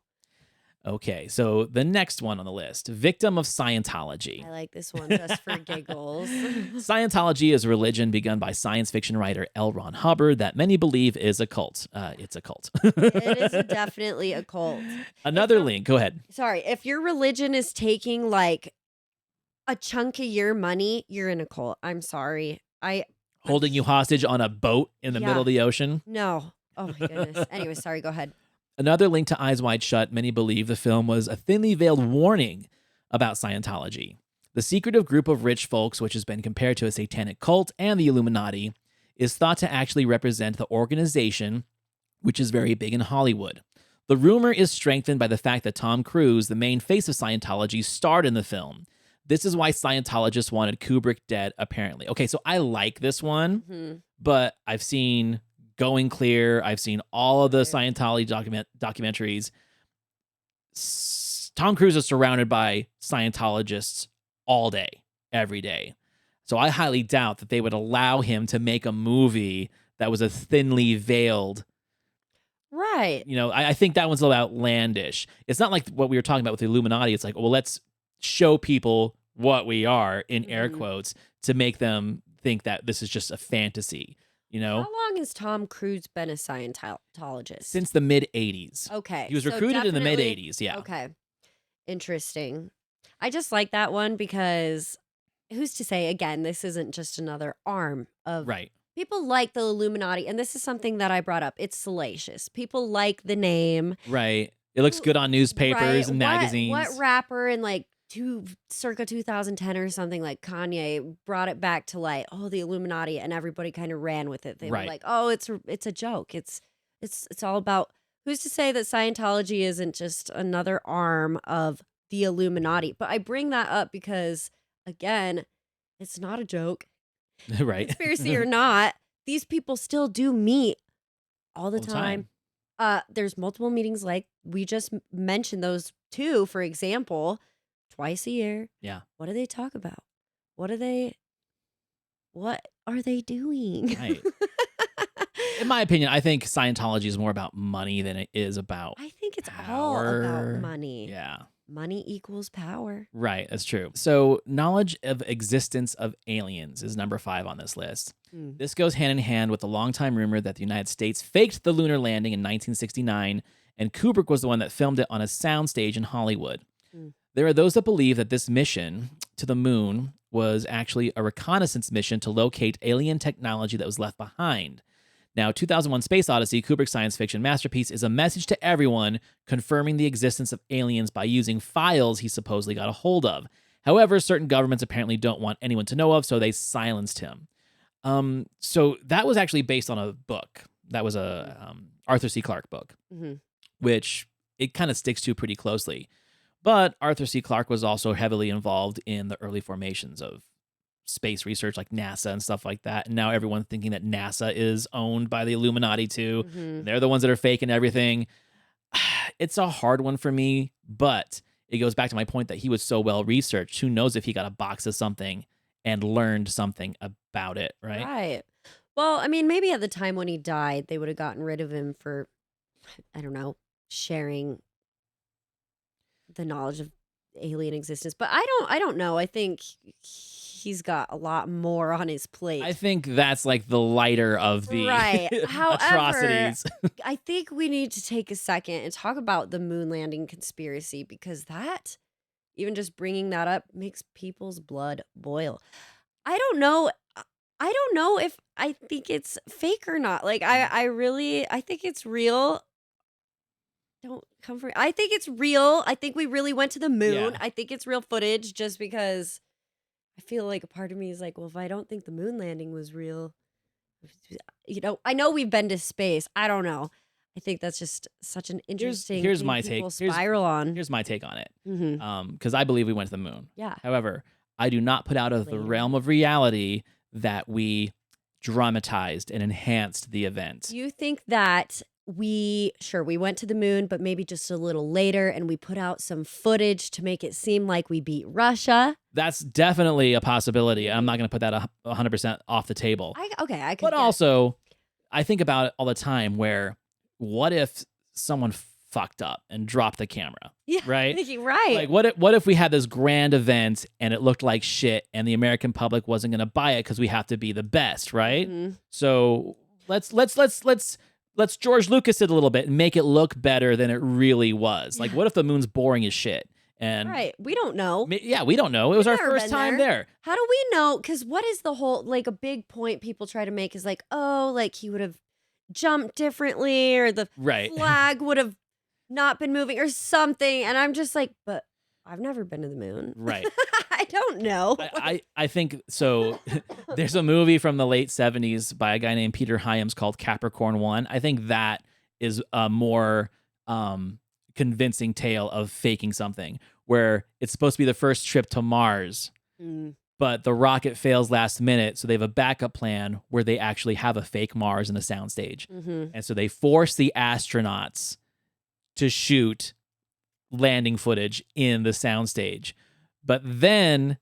Okay, so the next one on the list, victim of Scientology. I like this one just for giggles. Scientology is a religion begun by science fiction writer L. Ron Hubbard that many believe is a cult. It's a cult. It is definitely a cult. Another link. Go ahead. Sorry, if your religion is taking like a chunk of your money, you're in a cult. I'm sorry. Holding you hostage on a boat in the middle of the ocean. No. Oh my goodness. Anyway, sorry. Go ahead. Another link to Eyes Wide Shut. Many believe the film was a thinly veiled warning about Scientology. The secretive group of rich folks, which has been compared to a satanic cult and the Illuminati, is thought to actually represent the organization, which is very big in Hollywood. The rumor is strengthened by the fact that Tom Cruise, the main face of Scientology, starred in the film. This is why Scientologists wanted Kubrick dead, apparently. Okay, so I like this one, but I've seen Going Clear. I've seen all of the Scientology documentaries. Tom Cruise is surrounded by Scientologists all day, every day. So I highly doubt that they would allow him to make a movie that was a thinly veiled Right. You know, I think that one's a little outlandish. It's not like what we were talking about with the Illuminati. It's like, well, let's show people what we are in air Mhm. quotes to make them think that this is just a fantasy, you How know? long has Tom Cruise been a Scientologist? Since the mid 80s. Okay. He was so recruited in the mid definitely- 80s. Yeah. Okay. Interesting. I just like that one because who's to say, again, this isn't just another arm of Right. people like the Illuminati. And this is something that I brought up. It's salacious. People like the name. Right. It looks good on newspapers Right. and magazines. What rapper in like circa 2010 or something like Kanye brought it back to light? Oh, the Illuminati, and everybody kind of ran with it. They Right. were like, oh, it's a joke. It's all about. Who's to say that Scientology isn't just another arm of the Illuminati? But I bring that up because, again, it's not a joke. Right. Conspiracy or not, these people still do meet all the All the time. time. There's multiple meetings, like we just mentioned those two, for example, twice a year. Yeah. What do they talk about? What are they doing? Right. In my opinion, I think Scientology is more about money than it is about I think it's all power. about money. Yeah. Money equals power. Right, that's true. So, knowledge of existence of aliens is number 5 on this list. Mm. This goes hand in hand with the longtime rumor that the United States faked the lunar landing in 1969, and Kubrick was the one that filmed it on a soundstage in Hollywood. Mm. There are those that believe that this mission to the moon was actually a reconnaissance mission to locate alien technology that was left behind. Now, 2001 Space Odyssey, Kubrick's science fiction masterpiece, is a message to everyone confirming the existence of aliens by using files he supposedly got a hold of. However, certain governments apparently don't want anyone to know of, so they silenced him. So that was actually based on a book. That was a Arthur C. Clarke book, Mhm. which it kind of sticks to pretty closely. But Arthur C. Clarke was also heavily involved in the early formations of space research like NASA and stuff like that. And now everyone's thinking that NASA is owned by the Illuminati too. Mhm. They're the ones that are faking everything. It's a hard one for me, but it goes back to my point that he was so well researched. Who knows if he got a box of something and learned something about it, right? Right. Well, I mean, maybe at the time when he died, they would have gotten rid of him for, I don't know, sharing the knowledge of alien existence. But I don't know. I think he's got a lot more on his plate. I think that's like the lighter of the Right. However, atrocities. I think we need to take a second and talk about the moon landing conspiracy, because that, even just bringing that up, makes people's blood boil. I don't know. I don't know if I think it's fake or not. Like I think it's real. Don't come for I think it's real. I think we really went to the moon. Yeah. I think it's real footage, just because I feel like a part of me is like, well, if I don't think the moon landing was real, I know we've been to space. I don't know. I think that's just such an interesting here's thing my people take. spiral on. Here's my take on it. Mhm. Because I believe we went to the moon. Yeah. However, I do not put out of the Later. realm of reality that we dramatized and enhanced the event. You think that we went to the moon, but maybe just a little later, and we put out some footage to make it seem like we beat Russia? That's definitely a possibility. I'm not going to put that 100% off the table. I could. But get- also, I think about it all the time where what if someone fucked up and dropped the camera, yeah, right? right. Like what if we had this grand event and it looked like shit and the American public wasn't going to buy it because we have to be the best, right? Mhm. So let's George Lucas it a little bit and make it look better than it really was. Like, what if the moon's boring as shit? And Right. We don't know. yeah, we don't know. It was our never first been time there. there. How do we know? Because what is the whole, like, a big point people try to make is like, oh, like he would have jumped differently, or the Right. flag would have not been moving or something. And I'm just like, but I've never been to the moon. Right. I don't know. I think so. There's a movie from the late 70s by a guy named Peter Hyams called Capricorn One. I think that is a more convincing tale of faking something, where it's supposed to be the first trip to Mars, Mm. but the rocket fails last minute, so they have a backup plan where they actually have a fake Mars in a soundstage. Mhm. And so they force the astronauts to shoot landing footage in the soundstage. But then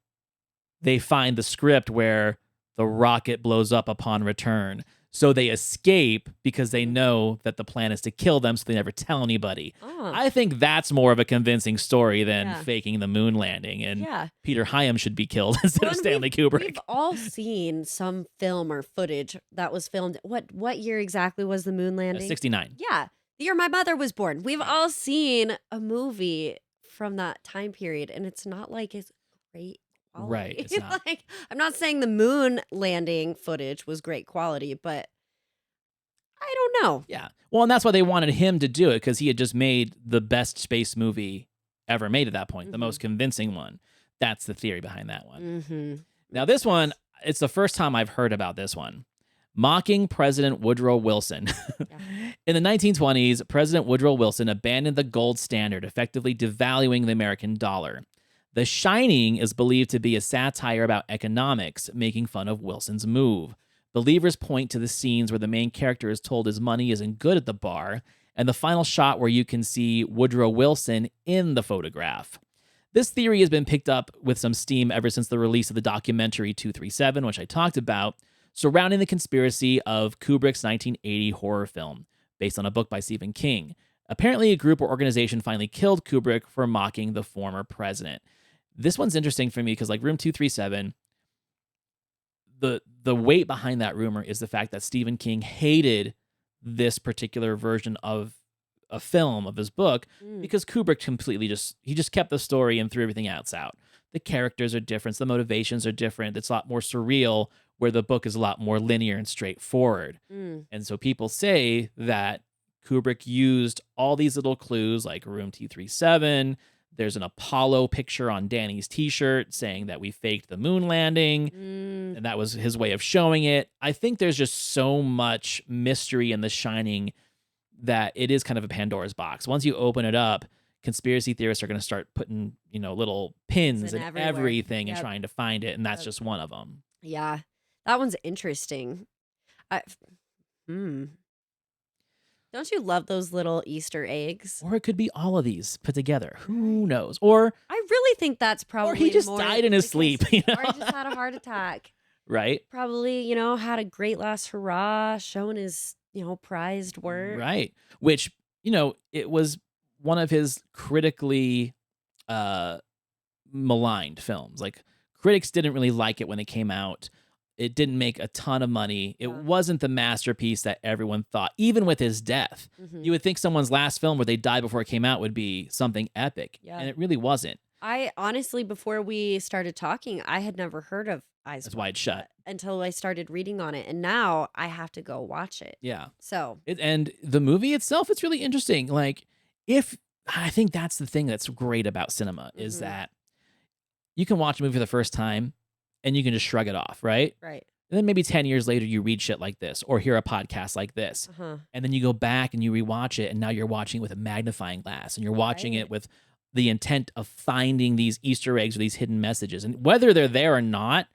they find the script where the rocket blows up upon return. So they escape because they know that the plan is to kill them, so they never tell anybody. Oh. I think that's more of a convincing story than Yeah. faking the moon landing. And Yeah. Peter Hyam should be killed instead of and Stanley We've Kubrick. all seen some film or footage that was filmed. What year exactly was the moon landing? 69. Yeah, the year my mother was born. We've all seen a movie from that time period, and it's not like it's great quality. Right, it's not. Like, I'm not saying the moon landing footage was great quality, but I don't know. Yeah. Well, and that's why they wanted him to do it, because he had just made the best space movie ever made at that point, the most convincing one. That's the theory behind that one. Mm-hmm. Now, this one, it's the first time I've heard about this one. Mocking President Woodrow Wilson. In the 1920s, President Woodrow Wilson abandoned the gold standard, effectively devaluing the American dollar. The Shining is believed to be a satire about economics, making fun of Wilson's move. Believers point to the scenes where the main character is told his money isn't good at the bar, and the final shot where you can see Woodrow Wilson in the photograph. This theory has been picked up with some steam ever since the release of the documentary 237, which I talked about, surrounding the conspiracy of Kubrick's 1980 horror film, based on a book by Stephen King. Apparently, a group or organization finally killed Kubrick for mocking the former president. This one's interesting for me because, like, Room 237, the weight behind that rumor is the fact that Stephen King hated this particular version of a film of his book because Kubrick completely just kept the story and threw everything else out. The characters are different, the motivations are different. It's a lot more surreal, where the book is a lot more linear and straightforward. And so people say that Kubrick used all these little clues, like Room 237. There's an Apollo picture on Danny's t-shirt saying that we faked the moon landing, and that was his way of showing it. I think there's just so much mystery in The Shining that it is kind of a Pandora's box. Once you open it up, conspiracy theorists are going to start putting, little pins in everything and trying to find it, and that's just one of them. Yeah, that one's interesting. Don't you love those little Easter eggs? Or it could be all of these put together. Who knows? Or I really think that's probably or he just more died in his sleep. Or he just had a heart attack. Right? Probably, had a great last hurrah, showing his, prized work. Right. Which, it was one of his critically maligned films. Like, critics didn't really like it when it came out. It didn't make a ton of money. It wasn't the masterpiece that everyone thought, even with his death. You would think someone's last film where they died before it came out would be something epic. And it really wasn't. I honestly, before we started talking, I had never heard of Eyes Wide Shut until I started reading on it. And now I have to go watch it. Yeah. So. And the movie itself, it's really interesting. Like, I think that's the thing that's great about cinema is that you can watch a movie for the first time and you can just shrug it off, right? Right. And then maybe 10 years later, you read shit like this or hear a podcast like this. And then you go back and you rewatch it, and now you're watching it with a magnifying glass, and you're watching it with the intent of finding these Easter eggs or these hidden messages. And whether they're there or not,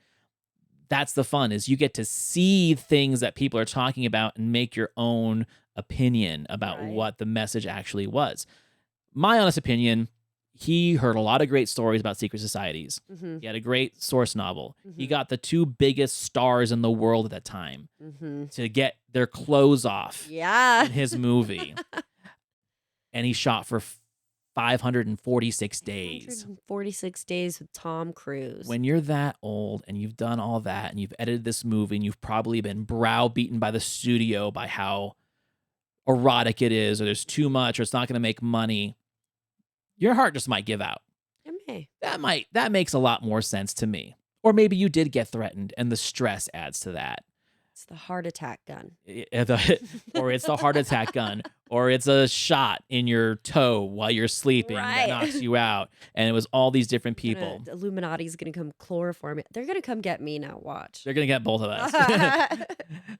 that's the fun, is you get to see things that people are talking about and make your own opinion about what the message actually was. My honest opinion, he heard a lot of great stories about secret societies. He had a great source novel. He got the two biggest stars in the world at that time to get their clothes off in his movie. And he shot for 546 days. 546 days with Tom Cruise. When you're that old and you've done all that and you've edited this movie and you've probably been browbeaten by the studio by how erotic it is, or there's too much, or it's not going to make money, your heart just might give out. It may. That makes a lot more sense to me. Or maybe you did get threatened and the stress adds to that. It's the heart attack gun. Or it's the heart attack gun. Or it's a shot in your toe while you're sleeping that knocks you out. And it was all these different people. The Illuminati's going to come chloroform it. They're going to come get me now. Watch. They're going to get both of us.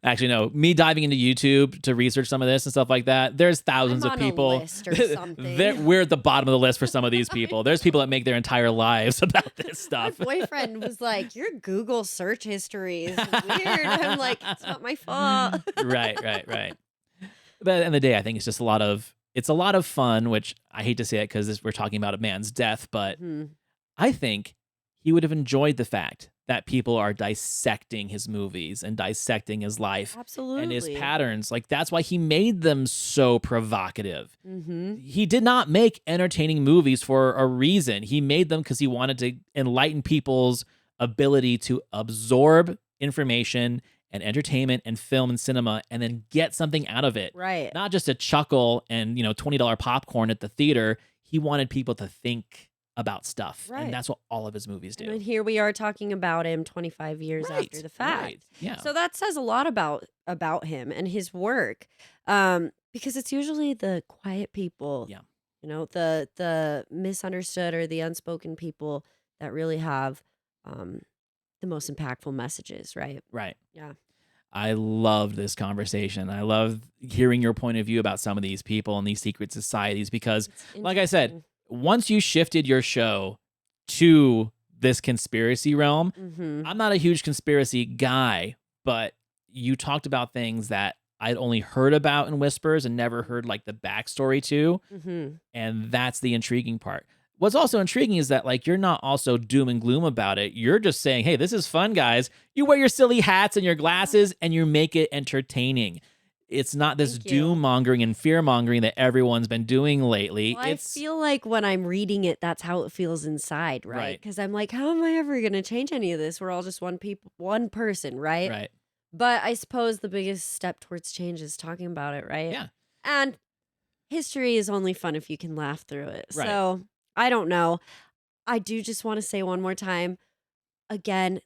Actually, no. Me diving into YouTube to research some of this and stuff like that, there's thousands I'm of on people. A list or something. We're at the bottom of the list for some of these people. There's people that make their entire lives about this stuff. My boyfriend was like, your Google search history is weird. I'm like, it's not my fault. Right. But at the end of the day, I think it's just a lot of fun, which I hate to say it because we're talking about a man's death, but I think he would have enjoyed the fact that people are dissecting his movies and dissecting his life and his Absolutely. patterns. Like, that's why he made them so provocative. Mm-hmm. He did not make entertaining movies for a reason. He made them because he wanted to enlighten people's ability to absorb information and entertainment and film and cinema and then get something out of it. Right. Not just a chuckle and, $20 popcorn at the theater. He wanted people to think about stuff. Right. And that's what all of his movies do. And then here we are talking about him 25 years after the fact. Right. Yeah. So that says a lot about him and his work, because it's usually the quiet people, Yeah. the misunderstood or the unspoken people that really have the most impactful messages, right? Right. Yeah. I loved this conversation. I love hearing your point of view about some of these people and these secret societies because, It's like I said, interesting. once you shifted your show to this conspiracy realm, Mhm. I'm not a huge conspiracy guy, but you talked about things that I'd only heard about in whispers and never heard like the backstory to. Mhm. And that's the intriguing part. What's also intriguing is that like you're not also doom and gloom about it. You're just saying, hey, this is fun, guys. You wear your silly hats and your glasses and you make it entertaining. It's not this Thank you. doom mongering and fear mongering that everyone's been doing lately. Well, I feel like when I'm reading it, that's how it feels inside, right? Right. Because I'm like, how am I ever going to change any of this? We're all just one person, right? right. But I suppose the biggest step towards change is talking about it, right? Yeah. And history is only fun if you can laugh through it. Right. So I don't know. I do just want to say one more time, again,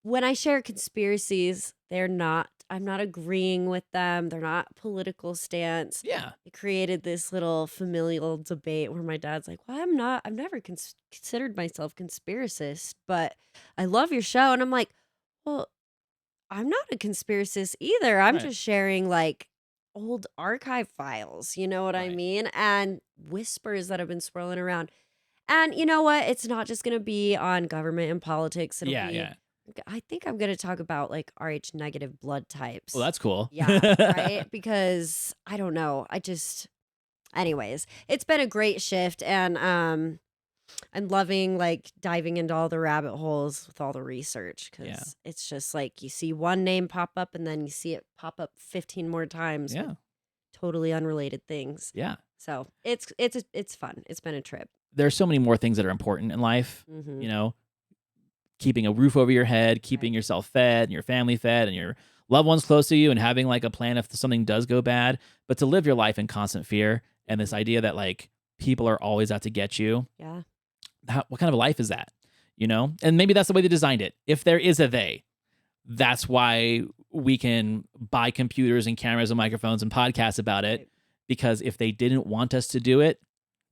when I share conspiracies, I'm not agreeing with them. They're not political stance. Yeah. It created this little familial debate where my dad's like, well, I've never considered myself conspiracist, but I love your show. And I'm like, well, I'm not a conspiracist either. I'm Right. just sharing like old archive files. You know what I Right. mean? And whispers that have been swirling around. And you know what? It's not just going to be on government and politics. It'll be, Yeah. I think I'm going to talk about like Rh negative blood types. Well, that's cool. Yeah, right? Because I don't know. Anyways, it's been a great shift, and I'm loving like diving into all the rabbit holes with all the research because Yeah. it's just like you see one name pop up and then you see it pop up 15 more times with Yeah. totally unrelated things. Yeah. So it's fun. It's been a trip. There's so many more things that are important in life, Mhm. Keeping a roof over your head, keeping Right. yourself fed and your family fed and your loved ones close to you and having like a plan if something does go bad, but to live your life in constant fear and this idea that like people are always out to get you. Yeah. What kind of a life is that? And maybe that's the way they designed it. If there is a they, that's why we can buy computers and cameras and microphones and podcasts about it. Right. Because if they didn't want us to do it,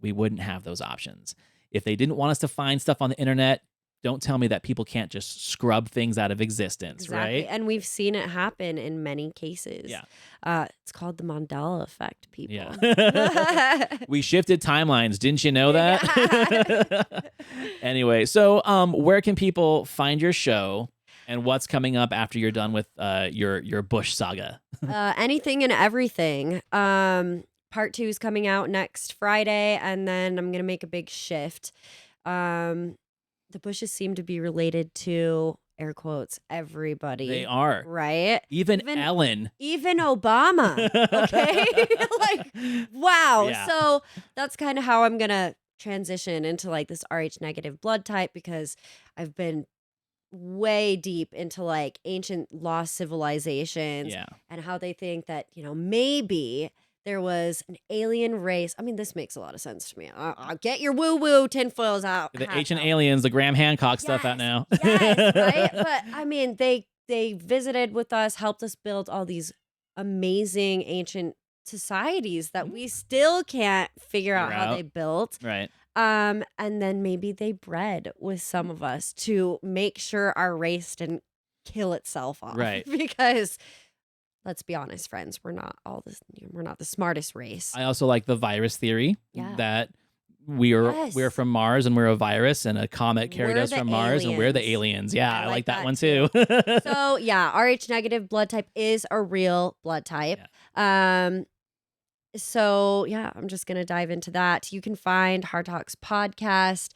we wouldn't have those options. If they didn't want us to find stuff on the internet, don't tell me that people can't just scrub things out of existence, Exactly. right? And we've seen it happen in many cases. Yeah. It's called the Mandela effect, people. Yeah. We shifted timelines. Didn't you know that? Anyway, so where can people find your show and what's coming up after you're done with your Bush saga? Anything and everything. Part 2 is coming out next Friday, and then I'm gonna make a big shift. The Bushes seem to be related to, air quotes, everybody. They are. Right? Even Ellen. Even Obama. Okay? Like, wow. Yeah. So that's kind of how I'm gonna transition into like this Rh negative blood type, because I've been way deep into like ancient lost civilizations Yeah. and how they think that, maybe there was an alien race. I mean, this makes a lot of sense to me. I'll get your woo-woo tinfoils out. The hats ancient out. aliens, the Graham Hancock stuff out now. Yes, right? But I mean, they visited with us, helped us build all these amazing ancient societies that we still can't figure out how they built. Right. And then maybe they bred with some of us to make sure our race didn't kill itself off. Right. Because let's be honest, friends, we're not the smartest race. I also like the virus theory that we're Yes. from Mars and we're a virus and a comet carried We're us the from Mars and we're the aliens. aliens. Yeah, I I like like that that one too. So yeah, Rh negative blood type is a real blood type. So yeah, I'm just gonna dive into that. You can find Hard Talks podcast.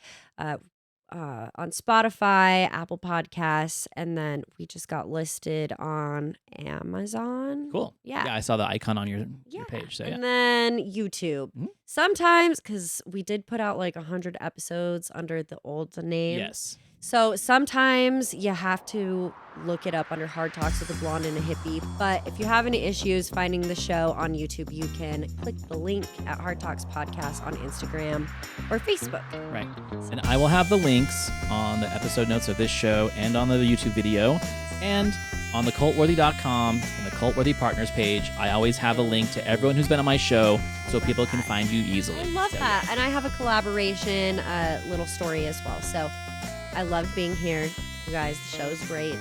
on Spotify, Apple Podcasts, and then we just got listed on Amazon. Cool. Yeah. Yeah, I saw the icon on your page. So, And then YouTube. Mhm. Sometimes, because we did put out like 100 episodes under the old name. Yes. So sometimes you have to look it up under Hard Talks with a Blonde and a Hippie. But if you have any issues finding the show on YouTube, you can click the link at Hard Talks Podcast on Instagram or Facebook. Right. And I will have the links on the episode notes of this show and on the YouTube video and on the cultworthy.com and the Cultworthy Partners page. I always have a link to everyone who's been on my show so people can find you easily. I love that. And I have a collaboration little story as well. So I loved being here. You guys, the show's great.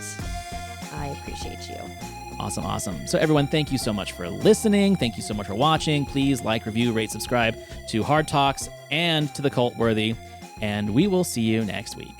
I appreciate you. Awesome. So everyone, thank you so much for listening. Thank you so much for watching. Please like, review, rate, subscribe to Hard Talks and to the Cultworthy. And we will see you next week.